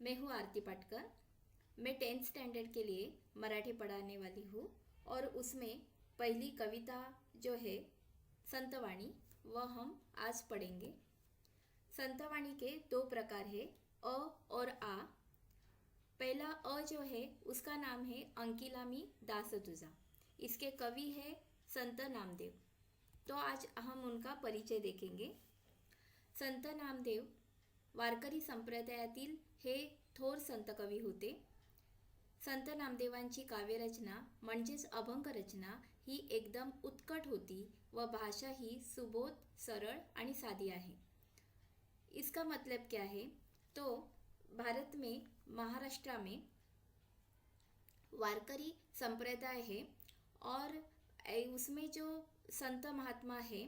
मैं हूँ आरती पाटकर। मैं 10th स्टैंडर्ड के लिए मराठी पढ़ाने वाली हूँ और उसमें पहली कविता जो है संतवाणी वह हम आज पढ़ेंगे। संतवाणी के दो प्रकार है, अ और आ। पहला अ जो है उसका नाम है अंकिलामी दास तुझा। इसके कवि है संत नामदेव। तो आज हम उनका परिचय देखेंगे। संत नामदेव वारकरी संप्रदायातील हे थोर संत कवी होते। संत नामदेवांची काव्यरचना म्हणजेच अभंग रचना ही एकदम उत्कट होती व भाषा ही सुबोध, सरळ आणि सादी आहे। इसका मतलब क्या है? तो भारत में महाराष्ट्र में वारकरी संप्रदाय है और उसमें जो संत महात्मा है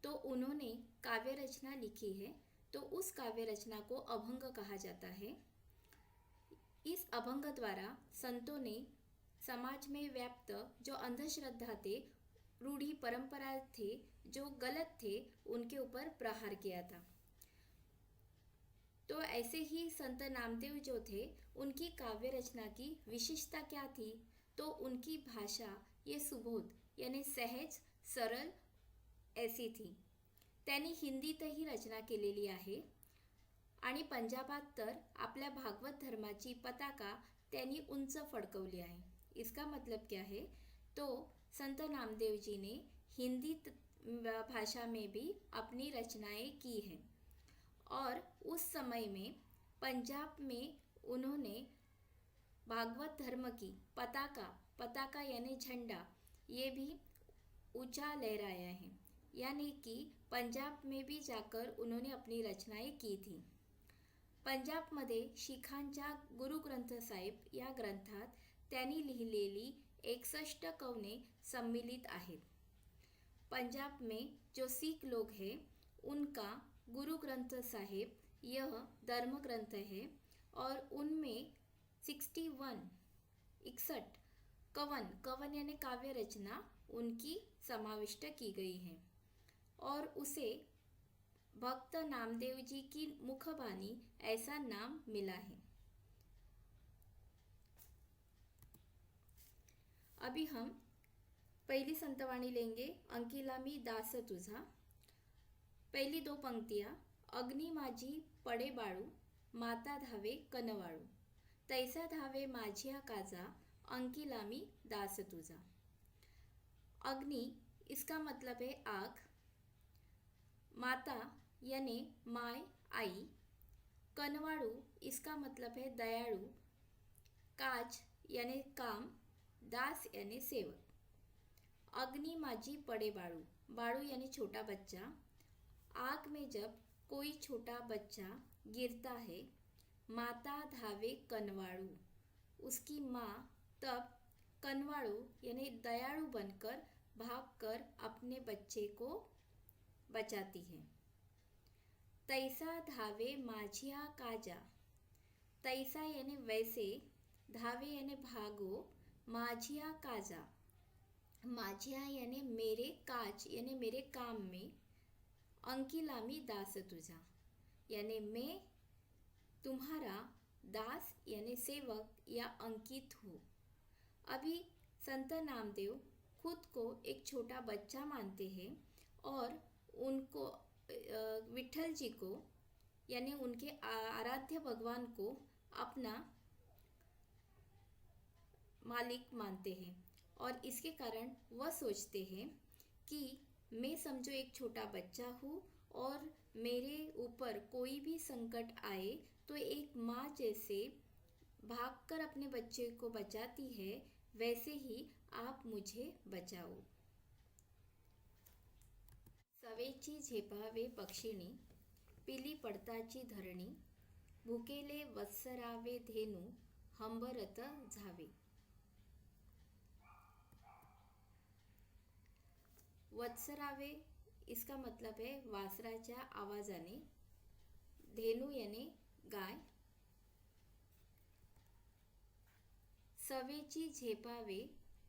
तो उन्होंने काव्य रचना लिखी है, तो उस काव्य रचना को अभंग कहा जाता है। इस अभंग द्वारा संतों ने समाज में व्याप्त जो अंधश्रद्धा थे, रूढ़ी परंपरा थे, जो गलत थे, उनके ऊपर प्रहार किया था। तो ऐसे ही संत नामदेव जो थे उनकी काव्य रचना की विशेषता क्या थी? तो उनकी भाषा ये सुबोध यानी सहज सरळ ऐसी थी। त्यांनी हिंदीतही रचना केलेली आहे आणि पंजाबात तर आपल्या भागवत धर्माची पताका त्यांनी उंच फडकवली आहे। इसका मतलब क्या है? तो संत नामदेव जी ने हिंदी भाषा में भी अपनी रचनाएं की हैं और उस समय में पंजाब में उन्होंने भागवत धर्म की पताका यानी झंडा ये भी ऊंचा लहराया है, यानी कि पंजाब में भी जाकर उन्होंने अपनी रचनाएं की थी। पंजाबमध्ये शीखांच्या गुरु ग्रंथ साहिब या ग्रंथात त्यांनी लिहिलेली 61 कवने सम्मिलित आहेत। पंजाब में जो सिख लोग हैं उनका गुरु ग्रंथ साहिब यह धर्म ग्रंथ है और उनमें 61 कवन यानी काव्य रचना उनकी समाविष्ट की गई है और उसे भक्त नामदेव जी की मुखबानी ऐसा नाम मिला है। अभी हम पहली संतवाणी लेंगे, अंकिलामी दास तुझा। पहली दो पंक्तियाँ, अग्नि माझी पडे बाळू, माता धावे कनवाळू, तैसा धावे माझिया काजा, अंकिलामी दास तुझा। अग्नि इसका मतलब है आग, माता यानी माय आई, कनवाळू इसका मतलब है दयाळु, काज यानी काम, दास यानी सेवक। अग्नि माझी पड़े बाळू, बाळू यानी छोटा बच्चा। आग में जब कोई छोटा बच्चा गिरता है, माता धावे कनवाळू, उसकी माँ तब कनवाळू यानी दयाळु बनकर भागकर अपने बच्चे को बचाती है। तैसा धावे माझिया काजा, तैसा यानी वैसे, धावे यानी भागो, माझिया काजा, माझिया यानी मेरे, काज यानी मेरे काम में, अंकिलामी दास तुझा यानी मैं तुम्हारा दास यानी सेवक या अंकित हूँ। अभी संत नामदेव खुद को एक छोटा बच्चा मानते हैं और उनको विठल जी को यानी उनके आराध्य भगवान को अपना मालिक मानते हैं और इसके कारण वह सोचते हैं कि मैं समझो एक छोटा बच्चा हूँ और मेरे ऊपर कोई भी संकट आए तो एक माँ जैसे भागकर अपने बच्चे को बचाती है, वैसे ही आप मुझे बचाओ। सवेची झेपावे पक्षिणी, पिली पडताची धरणी, भुकेले वत्सरावे धेनू, हंबरत झावे। वत्सरावे इसका मतलब है वासराच्या आवाजाने, धेनू यानी गाय। सवेची झेपावे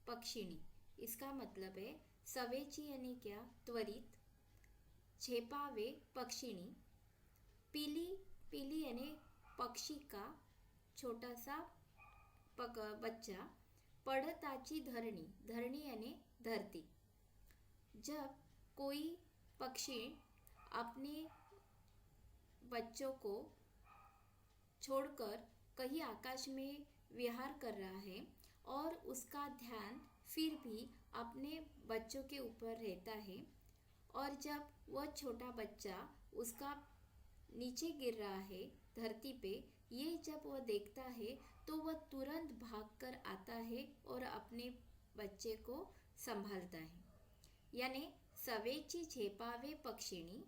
पक्षिणी इसका मतलब है सवेची यानी क्या? त्वरित, झेपावे पक्षिणी, पीली यानी पक्षी का छोटासा बच्चा, पड़ताची धरणी, धरणी यानी धरती। जब कोई पक्षी अपने बच्चों को छोड़कर कहीं आकाश में विहार कर रहा है और उसका ध्यान फिर भी अपने बच्चों के ऊपर रहता है, और जब वह छोटा बच्चा उसका नीचे गिर रहा है धरती पे, ये जब वह देखता है तो वह तुरंत भागकर आता है और अपने बच्चे को संभालता है। यानी सवेची झेपावे पक्षिणी,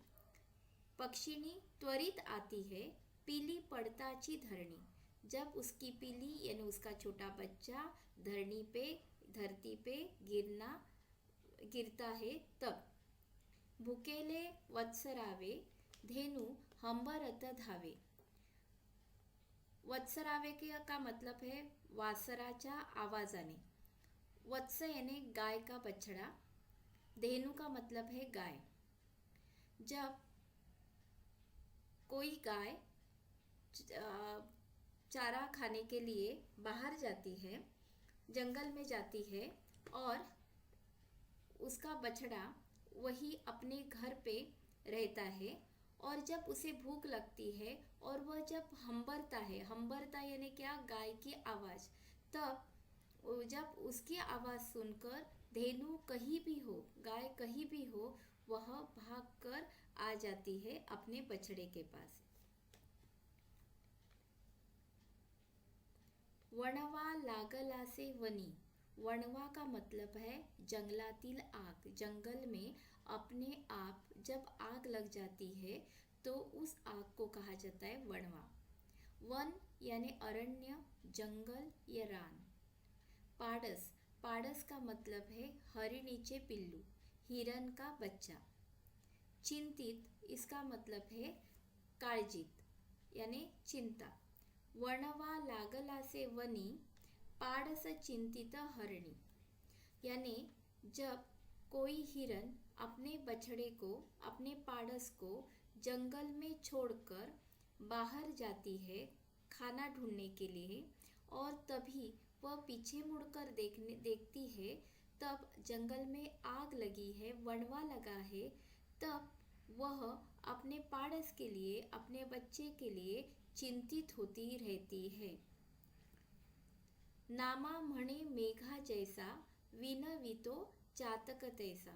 पक्षिणी त्वरित आती है पीली पड़ताची धरणी, जब उसकी पीली यानी उसका छोटा बच्चा धरती पे गिरता है तब। भुकेले वत्सरावे धेनु हंबरत धावे, वत्सरावे का मतलब है वासराच्या आवाजाने। वत्स यानी गाय का बछड़ा, धेनु का मतलब है गाय। जब कोई गाय चारा खाने के लिए बाहर जाती है, जंगल में जाती है, और उसका बछड़ा वही अपने घर पे रहता है, और जब उसे भूख लगती है और वह जब हंबरता यानी क्या, गाय की आवाज़, तब जब उसकी आवाज़ सुनकर धेनु कहीं भी हो, गाय कहीं भी हो, वह भागकर आ जाती है अपने बछड़े के पास। वणवा लागलासे वनी, वणवा का मतलब है जंगलातील आग। जंगल में अपने आप जब आग लग जाती है तो उस आग को कहा जाता है वणवा। वन यानी अरण्य, जंगल या रान। पाडस, पाडस का मतलब है हरिणीचे पिल्लू, हिरन का बच्चा। चिंतित, इसका मतलब है काळजीत यानी चिंता। वणवा लागलासे वनी पाडस चिंतित हरणी, यानी जब कोई हिरन अपने बछड़े को, अपने पाडस को जंगल में छोड़कर बाहर जाती है खाना ढूंढने के लिए, और तभी वह पीछे मुड़कर देखती है, तब जंगल में आग लगी है, वणवा लगा है, तब वह अपने पाडस के लिए, अपने बच्चे के लिए चिंतित होती रहती है। नामा म्हणे मेघा जैसा विनवितो चातक तैसा।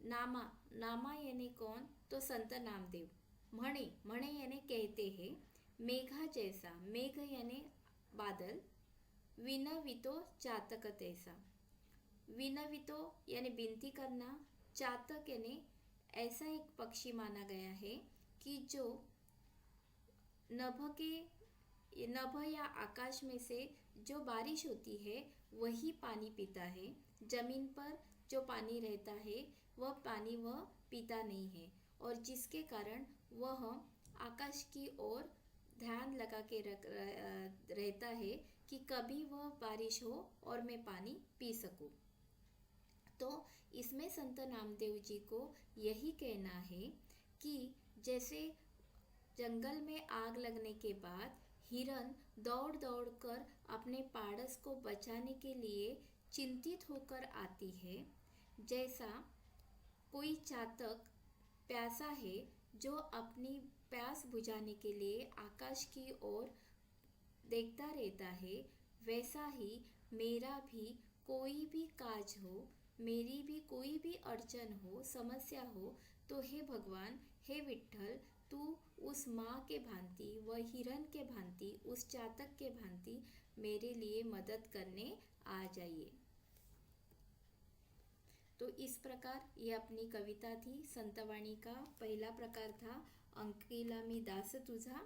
नामा, नामा यानी कौन, तो संत नामदेव। म्हणे, म्हणे यानी कहते हैं। मेघा जैसा, मेघ यानी बादल। विनवितो चातक तैसा, विनवितो यानी विनती करना, चातक यानी ऐसा एक पक्षी माना गया है कि जो नभ या आकाश में से जो बारिश होती है वही पानी पीता है। जमीन पर जो पानी रहता है वह पानी वह पीता नहीं है, और जिसके कारण वह आकाश की ओर ध्यान लगा के रहता है कि कभी वह बारिश हो और मैं पानी पी सकूं। तो इसमें संत नामदेव जी को यही कहना है कि जैसे जंगल में आग लगने के बाद हिरन दौड़ दौड़ कर अपने पाडस को बचाने के लिए चिंतित होकर आती है, जैसा कोई चातक प्यासा है जो अपनी प्यास बुझाने के लिए आकाश की ओर देखता रहता है, वैसा ही मेरा भी कोई भी काज हो, मेरी भी कोई भी अड़चन हो, समस्या हो, तो हे भगवान, हे विठ्ठल, तू उस माँ के भांति, वह हिरन के भांति, उस चातक के भांति मेरे लिए मदद करने आ जाइए। तो इस प्रकार ये अपनी कविता थी। संतवाणी का पहला प्रकार था अंकिला मी दास तुझा।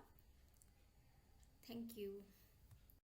Thank you.